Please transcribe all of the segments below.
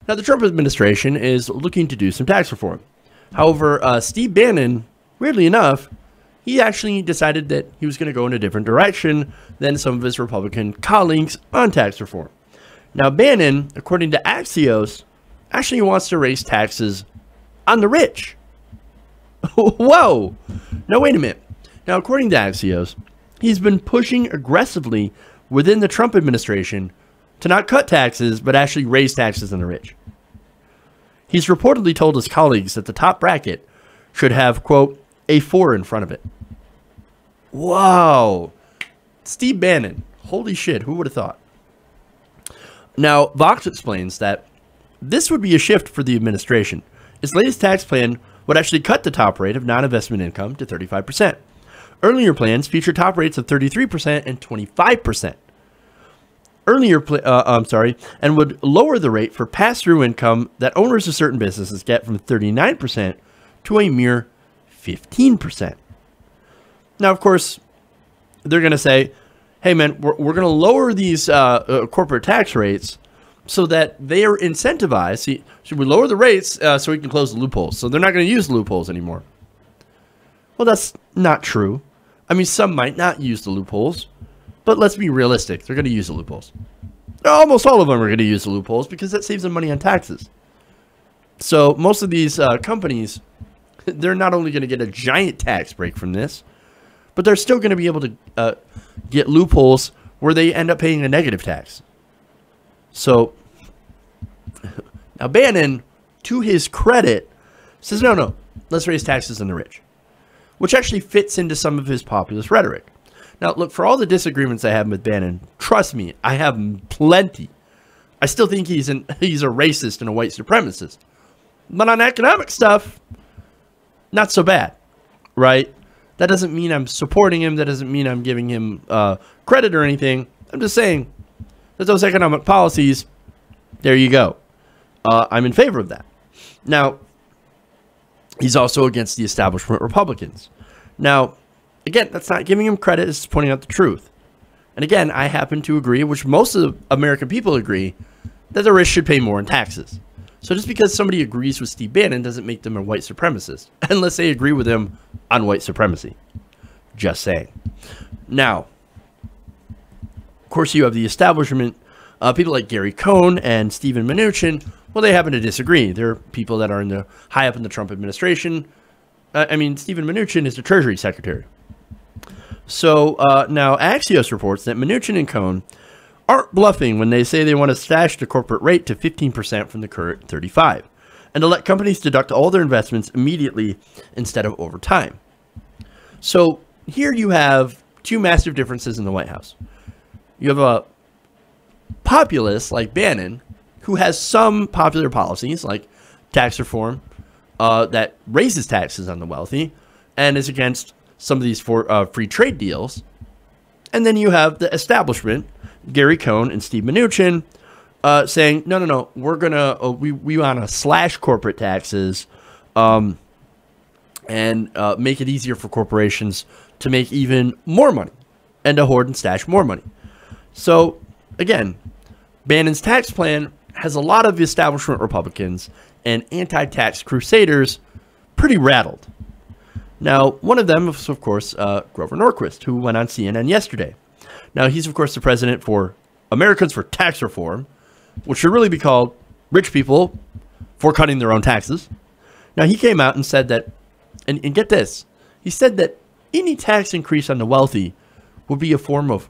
Now, the Trump administration is looking to do some tax reform. However, Steve Bannon, weirdly enough, he actually decided that he was going to go in a different direction than some of his Republican colleagues on tax reform. Now, Bannon, according to Axios, actually wants to raise taxes on the rich. Whoa! Now, wait a minute. Now, according to Axios, he's been pushing aggressively within the Trump administration to not cut taxes, but actually raise taxes on the rich. He's reportedly told his colleagues that the top bracket should have, quote, a 4 in front of it. Wow. Steve Bannon. Holy shit, who would have thought? Now, Vox explains that this would be a shift for the administration. Its latest tax plan would actually cut the top rate of non-investment income to 35%. Earlier plans featured top rates of 33% and 25%. And would lower the rate for pass-through income that owners of certain businesses get from 39% to a mere 15%. Now, of course, they're going to say, hey, man, we're going to lower these corporate tax rates so that they are incentivized. See, should we lower the rates so we can close the loopholes? So they're not going to use the loopholes anymore. Well, that's not true. I mean, some might not use the loopholes, but let's be realistic. They're going to use the loopholes. Almost all of them are going to use the loopholes because that saves them money on taxes. So most of these companies, they're not only going to get a giant tax break from this, but they're still going to be able to get loopholes where they end up paying a negative tax. So now Bannon, to his credit, says, no, let's raise taxes on the rich, which actually fits into some of his populist rhetoric. Now, look, for all the disagreements I have with Bannon, trust me, I have plenty. I still think he's a racist and a white supremacist. But on economic stuff, not so bad, right? That doesn't mean I'm supporting him. That doesn't mean I'm giving him credit or anything. I'm just saying that those economic policies, there you go. I'm in favor of that. Now, he's also against the establishment Republicans. Now, again, that's not giving him credit. It's pointing out the truth. And again, I happen to agree, which most of the American people agree, that the rich should pay more in taxes. So just because somebody agrees with Steve Bannon doesn't make them a white supremacist, unless they agree with him on white supremacy. Just saying. Now, of course, you have the establishment, people like Gary Cohn and Steven Mnuchin. Well, they happen to disagree. They're people that are high up in the Trump administration. Steven Mnuchin is the Treasury Secretary. So now Axios reports that Mnuchin and Cohn aren't bluffing when they say they want to slash the corporate rate to 15% from the current 35%, and to let companies deduct all their investments immediately instead of over time. So here you have two massive differences in the White House. You have a populist like Bannon, who has some popular policies like tax reform that raises taxes on the wealthy and is against some of these free trade deals. And then you have the establishment, Gary Cohn and Steve Mnuchin, saying, no, we're going to, we want to slash corporate taxes and make it easier for corporations to make even more money and to hoard and stash more money. So, again, Bannon's tax plan has a lot of establishment Republicans and anti-tax crusaders pretty rattled. Now, one of them is, of course, Grover Norquist, who went on CNN yesterday. Now, he's, of course, the president for Americans for Tax Reform, which should really be called Rich People for Cutting Their Own Taxes. Now, he came out and said that, and get this, he said that any tax increase on the wealthy would be a form of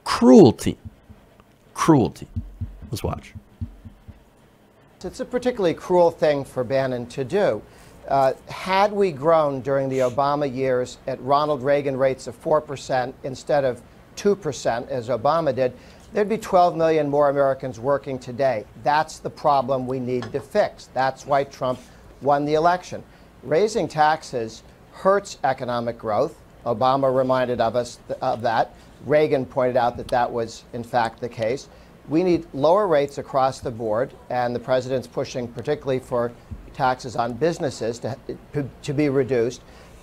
cruelty. Cruelty. Let's watch. It's a particularly cruel thing for Bannon to do. Had we grown during the Obama years at Ronald Reagan rates of 4% instead of 2%, as Obama did, there'd be 12 million more Americans working today. That's the problem we need to fix. That's why Trump won the election. Raising taxes hurts economic growth. Obama reminded us of that. Reagan pointed out that that was, in fact, the case. We need lower rates across the board, and the president's pushing particularly for taxes on businesses to be reduced.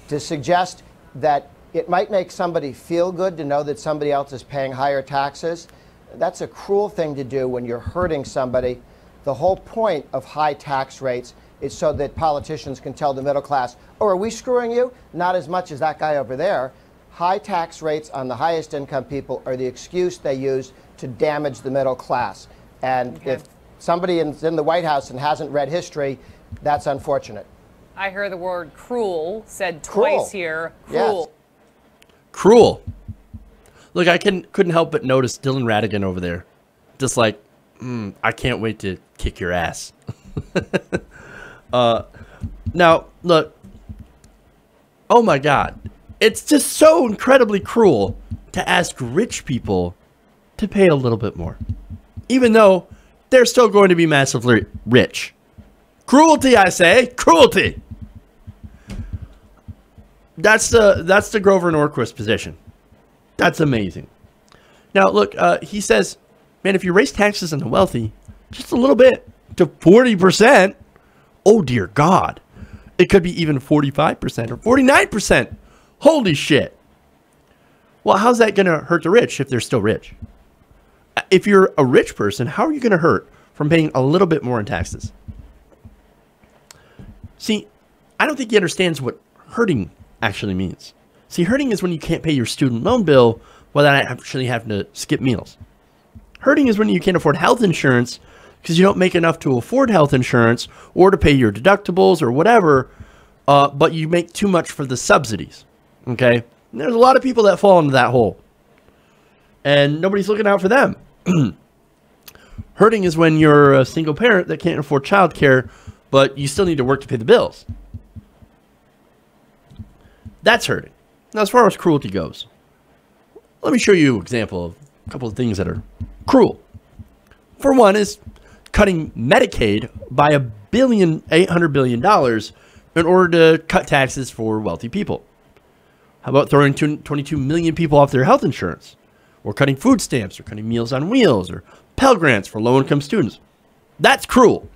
To suggest that it might make somebody feel good to know that somebody else is paying higher taxes, that's a cruel thing to do when you're hurting somebody The whole point of high tax rates is so that politicians can tell the middle class, oh, are we screwing you? Not as much as that guy over there. High tax rates on the highest income people are the excuse they use to damage the middle class. And if somebody is in the White House and hasn't read history, that's unfortunate. I hear the word cruel said twice here. Cruel. Yes. Cruel. Look, I couldn't help but notice Dylan Radigan over there. Just like, I can't wait to kick your ass. Now, look. Oh my God. It's just so incredibly cruel to ask rich people to pay a little bit more, even though they're still going to be massively rich. Cruelty, I say, cruelty. That's the Grover Norquist position. That's amazing. Now, look, he says, man, if you raise taxes on the wealthy just a little bit to 40%, oh dear God, it could be even 45% or 49%. Holy shit. Well, how's that going to hurt the rich if they're still rich? If you're a rich person, how are you going to hurt from paying a little bit more in taxes? See, I don't think he understands what hurting actually means. See, hurting is when you can't pay your student loan bill without actually having to skip meals. Hurting is when you can't afford health insurance because you don't make enough to afford health insurance or to pay your deductibles or whatever, but you make too much for the subsidies. Okay? And there's a lot of people that fall into that hole. And nobody's looking out for them. Hurting is when you're a single parent that can't afford childcare, but you still need to work to pay the bills. That's hurting. Now, as far as cruelty goes, let me show you an example of a couple of things that are cruel. For one is cutting Medicaid by $800 billion in order to cut taxes for wealthy people. How about throwing 22 million people off their health insurance? Or cutting food stamps, or cutting Meals on Wheels, or Pell Grants for low-income students. That's cruel.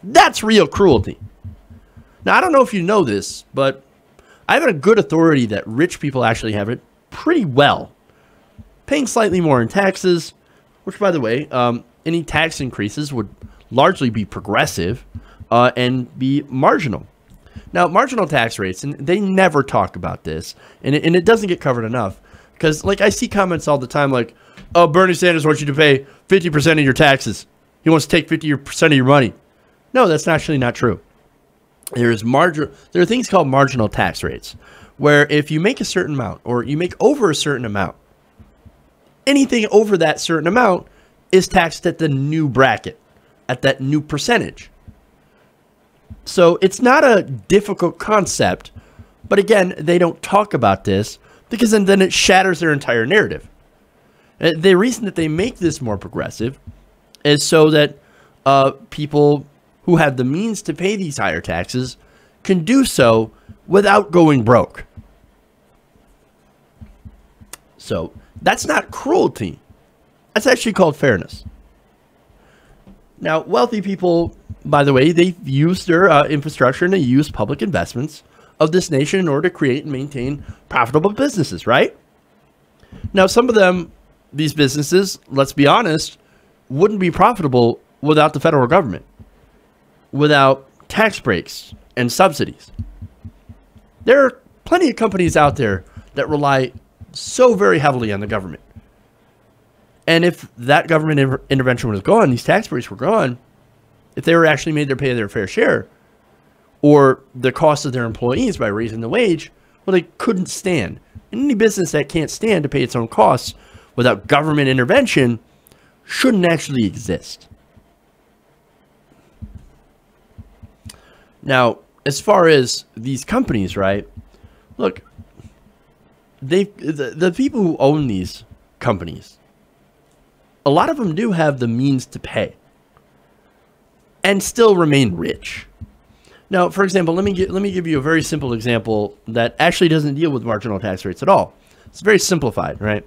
That's real cruelty. Now, I don't know if you know this, but I have it a good authority that rich people actually have it pretty well. Paying slightly more in taxes, which, by the way, any tax increases would largely be progressive and be marginal. Now, marginal tax rates, and they never talk about this, and it doesn't get covered enough. Because, like, I see comments all the time like, oh, Bernie Sanders wants you to pay 50% of your taxes. He wants to take 50% of your money. No, that's actually not true. There are things called marginal tax rates, where if you make a certain amount, or you make over a certain amount, anything over that certain amount is taxed at the new bracket, at that new percentage. So it's not a difficult concept, but again, they don't talk about this, because then it shatters their entire narrative. The reason that they make this more progressive is so that people who have the means to pay these higher taxes can do so without going broke. So that's not cruelty. That's actually called fairness. Now, wealthy people, by the way, they've used their infrastructure and they use public investments of this nation in order to create and maintain profitable businesses, right? Now, some of them, these businesses, let's be honest, wouldn't be profitable without the federal government, without tax breaks and subsidies. There are plenty of companies out there that rely so very heavily on the government. And if that government intervention was gone, these tax breaks were gone, if they were actually made to pay their fair share, or the cost of their employees by raising the wage, well, they couldn't stand. And any business that can't stand to pay its own costs without government intervention shouldn't actually exist. Now, as far as these companies, right? Look, the people who own these companies, a lot of them do have the means to pay and still remain rich. Now, for example, let me give you a very simple example that actually doesn't deal with marginal tax rates at all. It's very simplified, right?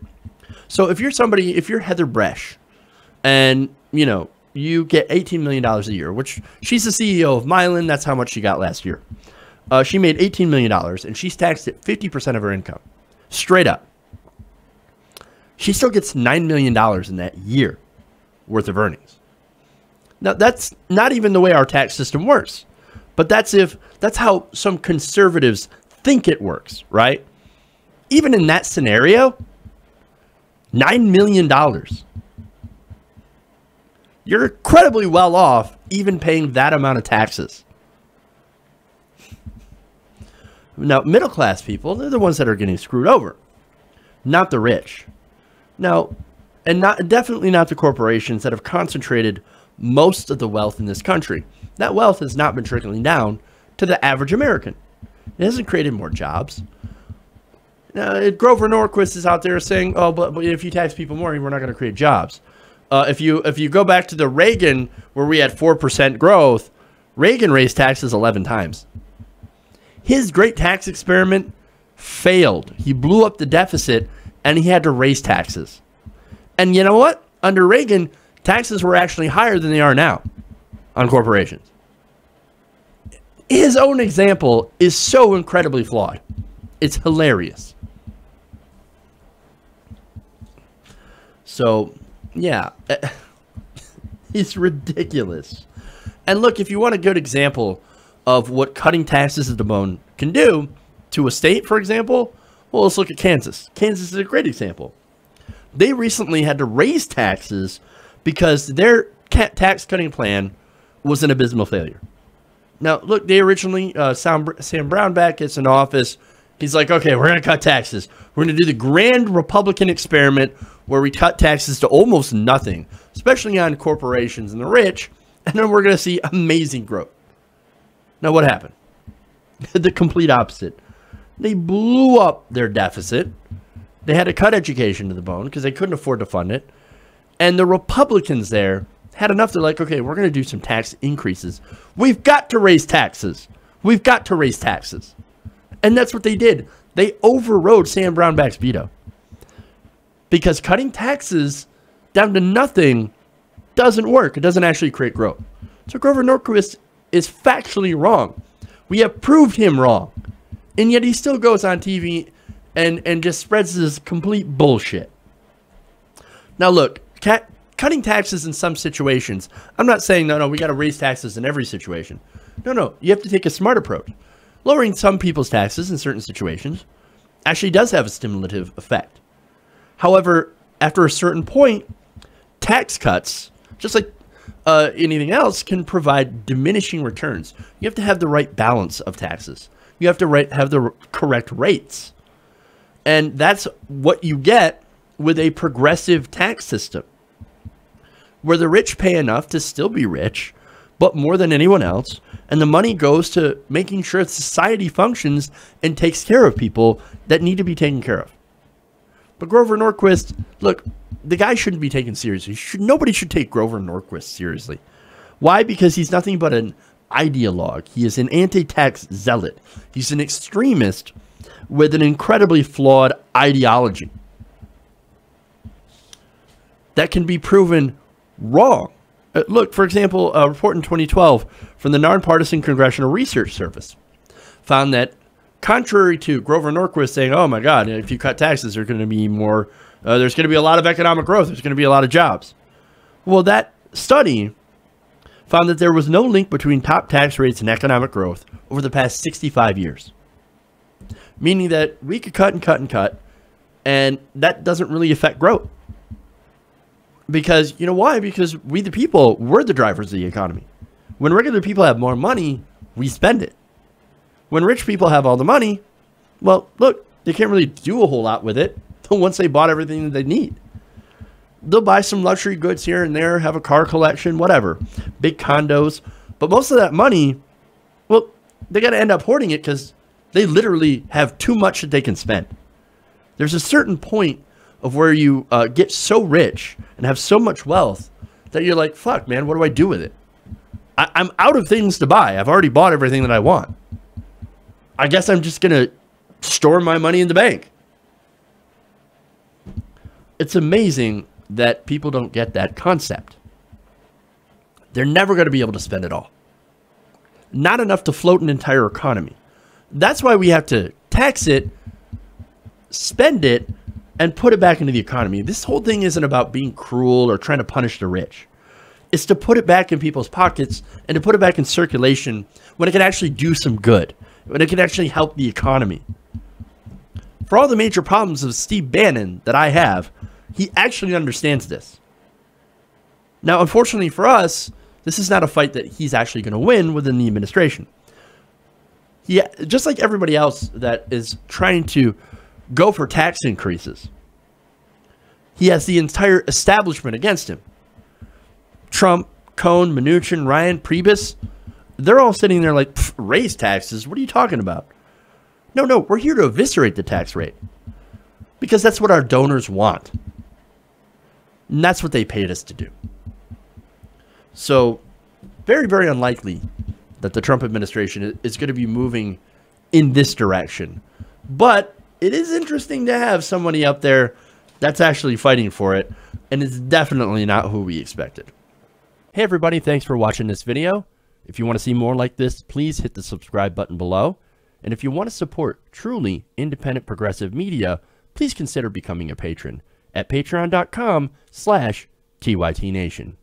So if you're Heather Bresch, and you get $18 million a year, which she's the CEO of Mylan, that's how much she got last year. She made $18 million, and she's taxed at 50% of her income, straight up. She still gets $9 million in that year worth of earnings. Now, that's not even the way our tax system works. But that's how some conservatives think it works, right? Even in that scenario, $9 million. You're incredibly well off even paying that amount of taxes. Now, middle class people, they're the ones that are getting screwed over, not the rich. Now, and definitely not the corporations that have concentrated most of the wealth in this country. That wealth has not been trickling down to the average American. It hasn't created more jobs. Now, Grover Norquist is out there saying, oh, but if you tax people more, we're not going to create jobs. If you go back to the Reagan, where we had 4% growth, Reagan raised taxes 11 times. His great tax experiment failed. He blew up the deficit, and he had to raise taxes. And you know what? Under Reagan, taxes were actually higher than they are now on corporations. His own example is so incredibly flawed. It's hilarious. So, yeah, it's ridiculous. And look, if you want a good example of what cutting taxes at the bone can do to a state, for example, well, let's look at Kansas. Kansas is a great example. They recently had to raise taxes because their tax cutting plan was an abysmal failure. Now, look, they originally, Sam Brownback gets in office. He's like, okay, we're going to cut taxes. We're going to do the grand Republican experiment where we cut taxes to almost nothing, especially on corporations and the rich, and then we're going to see amazing growth. Now, what happened? The complete opposite. They blew up their deficit. They had to cut education to the bone because they couldn't afford to fund it. And the Republicans there had enough. They're like, okay, we're going to do some tax increases. We've got to raise taxes. We've got to raise taxes. And that's what they did. They overrode Sam Brownback's veto. Because cutting taxes down to nothing doesn't work. It doesn't actually create growth. So Grover Norquist is factually wrong. We have proved him wrong. And yet he still goes on TV and just spreads this complete bullshit. Now look, cutting taxes in some situations, I'm not saying, no, we got to raise taxes in every situation. No, you have to take a smart approach. Lowering some people's taxes in certain situations actually does have a stimulative effect. However, after a certain point, tax cuts, just like anything else, can provide diminishing returns. You have to have the right balance of taxes. You have to have the correct rates. And that's what you get with a progressive tax system, where the rich pay enough to still be rich, but more than anyone else, and the money goes to making sure society functions and takes care of people that need to be taken care of. But Grover Norquist, look, the guy shouldn't be taken seriously. Nobody should take Grover Norquist seriously. Why? Because he's nothing but an ideologue. He is an anti-tax zealot. He's an extremist with an incredibly flawed ideology that can be proven wrong. Look, for example, a report in 2012 from the Nonpartisan Congressional Research Service found that, contrary to Grover Norquist saying, oh my God, if you cut taxes, there's going to be more, there's going to be a lot of economic growth, there's going to be a lot of jobs. Well, that study found that there was no link between top tax rates and economic growth over the past 65 years. Meaning that we could cut and cut and cut, and that doesn't really affect growth. Because, you know why? Because we the people, we're the drivers of the economy. When regular people have more money, we spend it. When rich people have all the money, well, look, they can't really do a whole lot with it once they bought everything that they need. They'll buy some luxury goods here and there, have a car collection, whatever, big condos. But most of that money, well, they got to end up hoarding it because they literally have too much that they can spend. There's a certain point of where you get so rich and have so much wealth that you're like, fuck, man, what do I do with it? I'm out of things to buy. I've already bought everything that I want. I guess I'm just going to store my money in the bank. It's amazing that people don't get that concept. They're never going to be able to spend it all. Not enough to float an entire economy. That's why we have to tax it, spend it, and put it back into the economy. This whole thing isn't about being cruel or trying to punish the rich. is to put it back in people's pockets and to put it back in circulation when it can actually do some good, when it can actually help the economy. For all the major problems of Steve Bannon that I have, he actually understands this. Now, unfortunately for us, this is not a fight that he's actually going to win within the administration. Just like everybody else that is trying to go for tax increases, he has the entire establishment against him. Trump, Cohn, Mnuchin, Ryan, Priebus, they're all sitting there like, raise taxes? What are you talking about? No, we're here to eviscerate the tax rate. Because that's what our donors want. And that's what they paid us to do. So, very, very unlikely that the Trump administration is going to be moving in this direction. But it is interesting to have somebody up there that's actually fighting for it. And it's definitely not who we expected. Hey everybody, thanks for watching this video. If you want to see more like this, please hit the subscribe button below. And if you want to support truly independent progressive media, please consider becoming a patron at patreon.com/TYTNation.